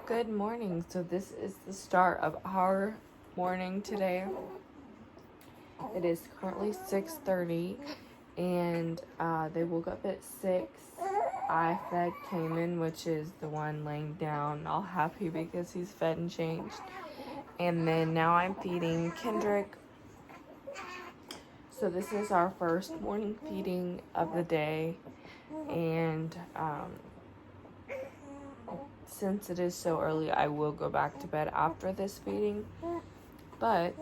Good morning. So this is the start of our morning today. It is currently 6:30 and they woke up at 6. I fed Khayman, which is the one laying down all happy because he's fed and changed. And then now I'm feeding Kendrick. So this is our first morning feeding of the day. And since it is so early, I will go back to bed after this feeding. But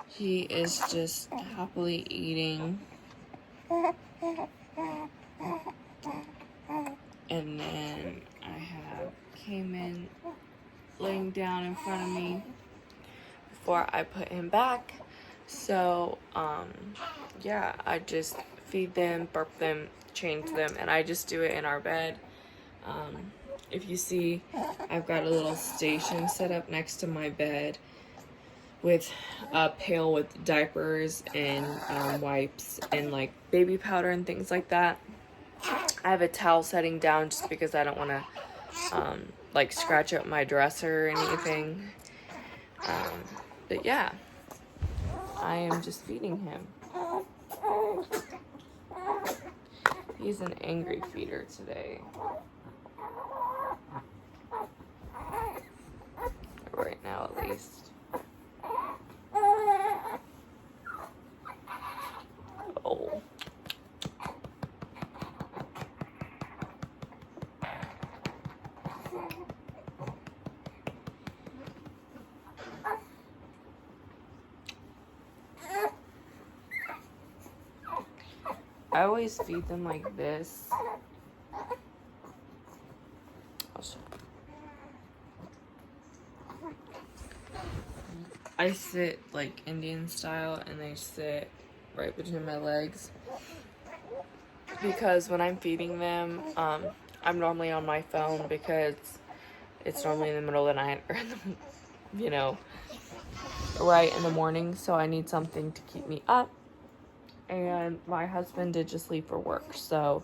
he is just happily eating. And then I have Khayman laying down in front of me before I put him back. So, yeah, I just feed them, burp them, change them, and I just do it in our bed. If you see, I've got a little station set up next to my bed with a pail with diapers and wipes and like baby powder and things like that. I have a towel setting down just because I don't want to like scratch up my dresser or anything. But yeah, I am just feeding him. He's an angry feeder today. Right now, at least. Oh. I always feed them like this. I sit like Indian style and they sit right between my legs. Because when I'm feeding them, I'm normally on my phone because it's normally in the middle of the night or, right in the morning. So I need something to keep me up. And my husband did just leave for work. So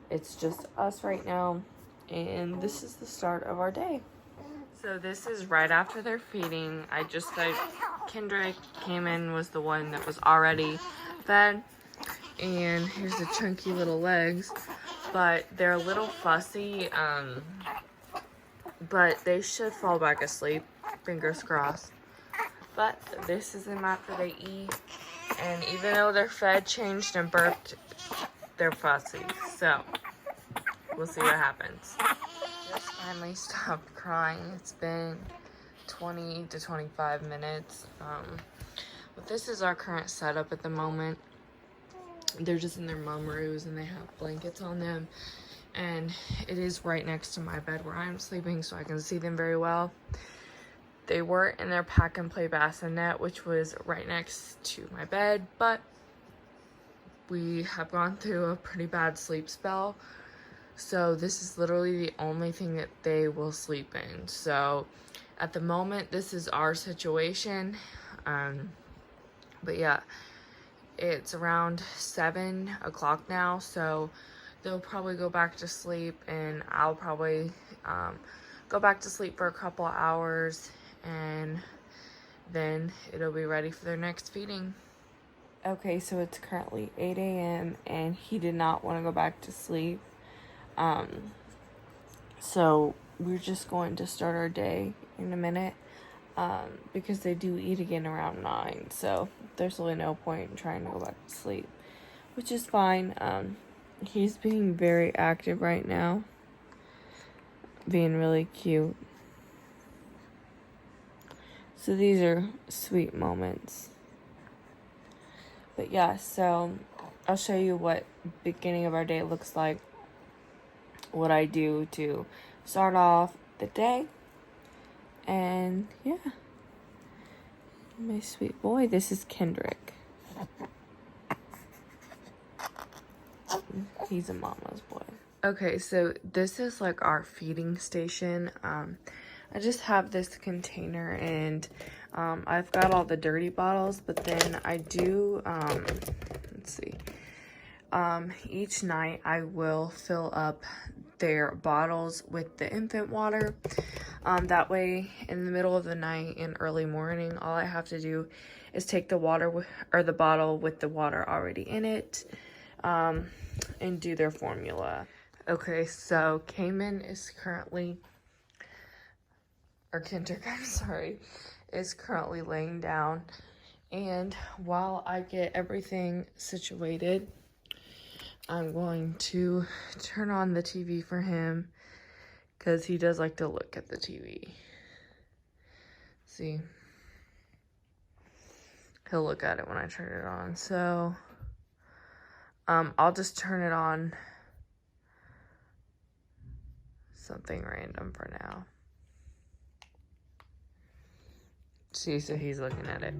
it's just us right now. And this is the start of our day. So this is right after their feeding. I just fed Kendrick. Khayman was the one that was already fed. And here's the chunky little legs. But they're a little fussy. But they should fall back asleep. Fingers crossed. But this is them after they eat. And even though they're fed, changed, and burped, they're fussy. So we'll see what happens. Just finally stopped crying. It's been 20 to 25 minutes. But this is our current setup at the moment. They're just in their mom roos and they have blankets on them. And it is right next to my bed where I'm sleeping, so I can see them very well. They were in their pack and play bassinet, which was right next to my bed, but we have gone through a pretty bad sleep spell. So this is literally the only thing that they will sleep in. So at the moment, this is our situation. But yeah, it's around 7 o'clock now. So they'll probably go back to sleep and I'll probably go back to sleep for a couple hours and then it'll be ready for their next feeding. Okay, so it's currently 8 a.m. and he did not want to go back to sleep. So we're just going to start our day in a minute, because they do eat again around 9, so there's really no point in trying to go back to sleep, which is fine. He's being very active right now, being really cute. So these are sweet moments. But yeah, so I'll show you what beginning of our day looks like, what I do to start off the day. And yeah, my sweet boy, this is Kendrick. He's a mama's boy. Okay, so this is like our feeding station. I just have this container, and I've got all the dirty bottles, but then I do, let's see, each night I will fill up their bottles with the infant water. That way, in the middle of the night and early morning, all I have to do is take the water or the bottle with the water already in it, and do their formula. Okay, so Khayman is currently, or Kendrick, I'm sorry, is currently laying down. And while I get everything situated, I'm going to turn on the TV for him, because he does like to look at the TV. See? He'll look at it when I turn it on. So, I'll just turn it on something random for now. See, so he's looking at it.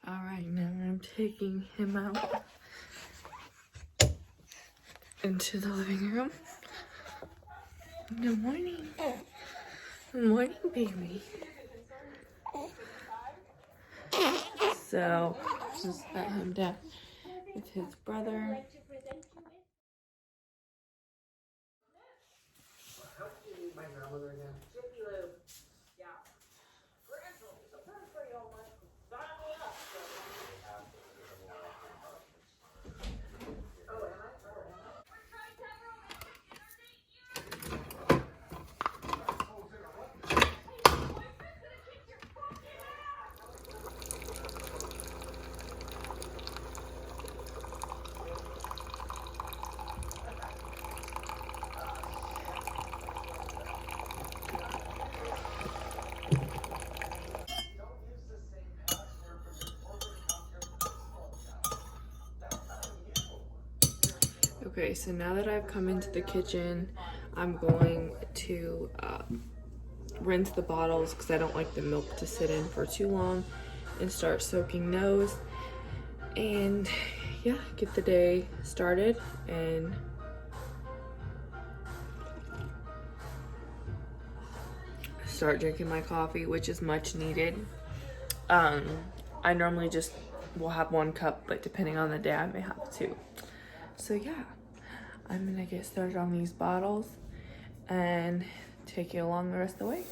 All right, now I'm taking him out into the living room. Good morning. Good morning, baby. So, just let him down with his brother. My grandmother again. Okay, so now that I've come into the kitchen, I'm going to rinse the bottles because I don't like the milk to sit in for too long, and start soaking those. And yeah, get the day started and start drinking my coffee, which is much needed. I normally just will have 1 cup, but depending on the day, I may have 2. So yeah, I'm gonna get started on these bottles and take you along the rest of the way.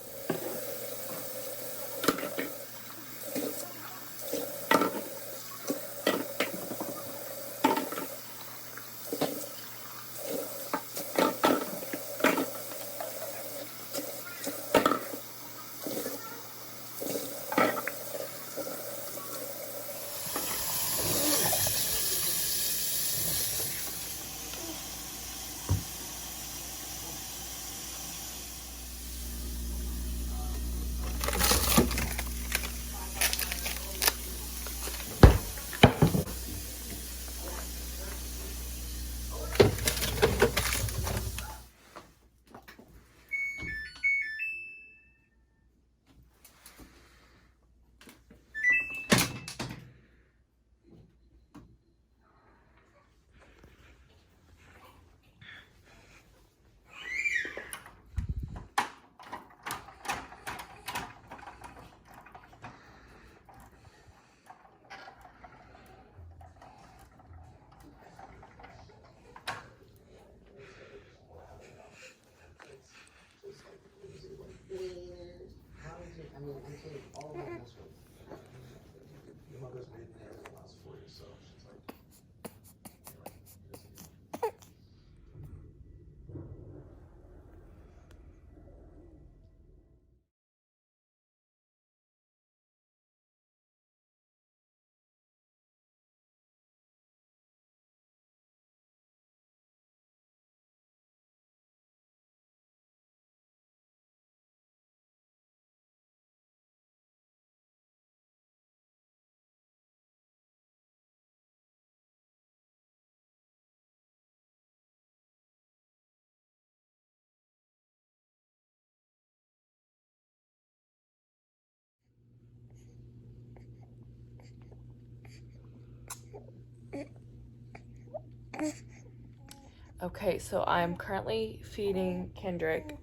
Okay, so I'm currently feeding Kendrick.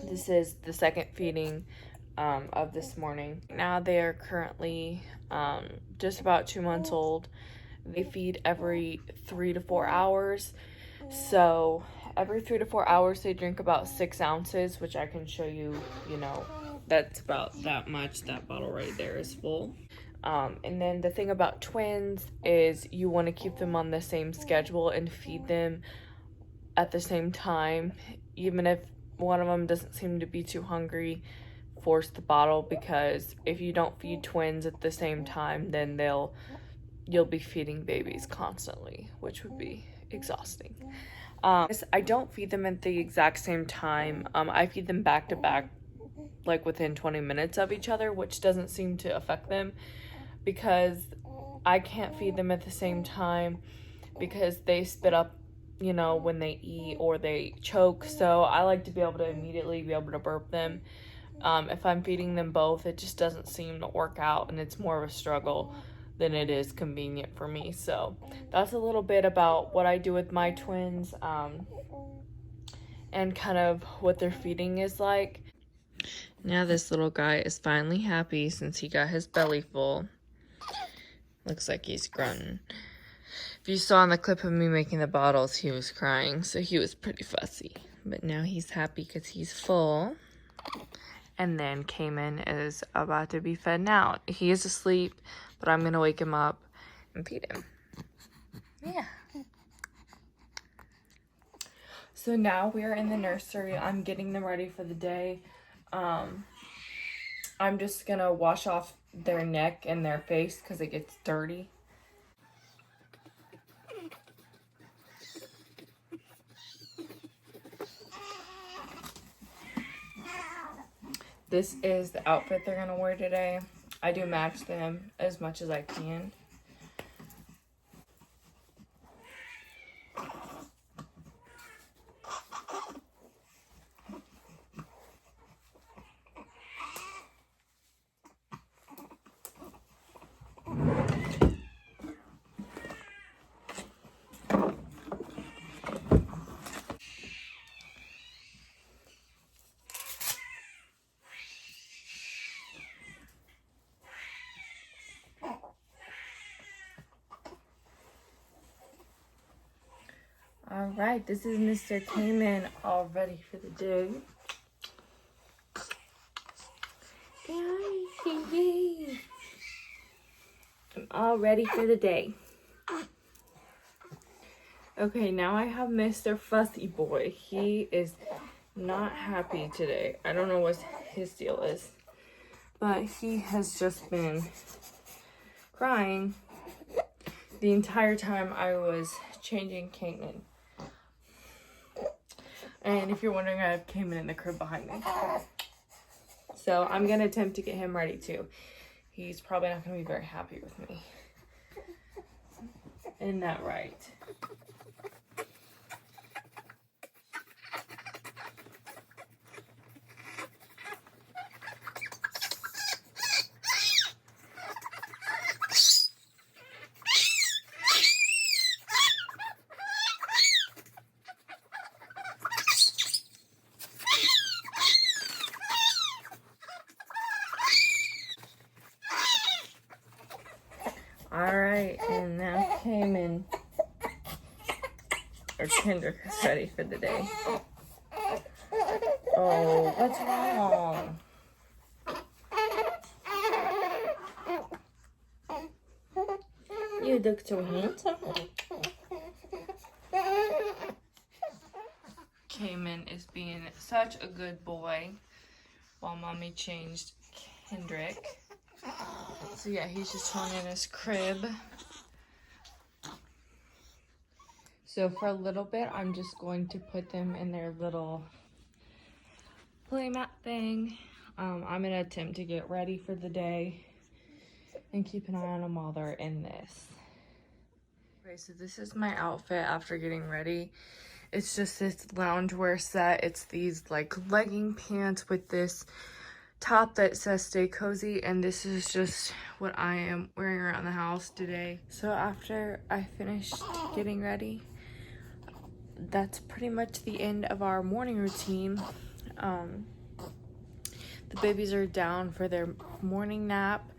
This is the second feeding of this morning. Now they are currently just about 2 months old. They feed every 3 to 4 hours. So every 3 to 4 hours they drink about 6 ounces, which I can show you, that's about that much. That bottle right there is full. And then the thing about twins is you want to keep them on the same schedule and feed them at the same time. Even if one of them doesn't seem to be too hungry, force the bottle, because if you don't feed twins at the same time, then you'll be feeding babies constantly, which would be exhausting. I don't feed them at the exact same time. I feed them back to back, like within 20 minutes of each other, which doesn't seem to affect them, because I can't feed them at the same time because they spit up, when they eat or they choke. So I like to be able to immediately be able to burp them. If I'm feeding them both, it just doesn't seem to work out, and it's more of a struggle than it is convenient for me. So that's a little bit about what I do with my twins, and kind of what their feeding is like. Now this little guy is finally happy since he got his belly full. Looks like he's grunting. If you saw in the clip of me making the bottles, he was crying, so he was pretty fussy. But now he's happy because he's full. And then Khayman is about to be fed now. He is asleep, but I'm going to wake him up and feed him. Yeah. So now we are in the nursery. I'm getting them ready for the day. I'm just going to wash off their neck and their face because it gets dirty. This is the outfit they're going to wear today. I do match them as much as I can. All right, this is Mr. Khayman, all ready for the day. I'm all ready for the day. Okay, now I have Mr. Fussy Boy. He is not happy today. I don't know what his deal is, but he has just been crying the entire time I was changing Khayman. And if you're wondering, I have Khayman in the crib behind me. So I'm going to attempt to get him ready too. He's probably not going to be very happy with me. Isn't that right? Alright, and now Khayman, or Kendrick, is ready for the day. Oh, what's wrong? You look so handsome. Khayman is being such a good boy while Mommy changed Kendrick. So yeah, he's just chilling in his crib. So for a little bit, I'm just going to put them in their little playmat thing. I'm going to attempt to get ready for the day and keep an eye on them while they're in this. Okay, so this is my outfit after getting ready. It's just this loungewear set. It's these like legging pants with this top that says stay cozy, and this is just what I am wearing around the house. house today. So after I finished getting ready, that's pretty much the end of our morning routine. The babies are down for their morning nap,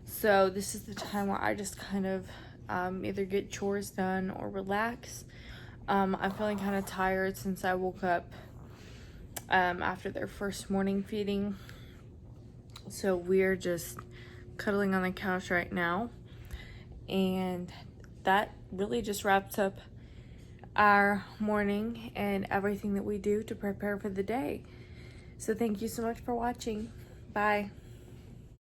so this is the time where I just kind of either get chores done or relax. I'm feeling kind of tired since I woke up after their first morning feeding, so we're just cuddling on the couch right now, and that really just wraps up our morning and everything that we do to prepare for the day. So thank you so much for watching. Bye.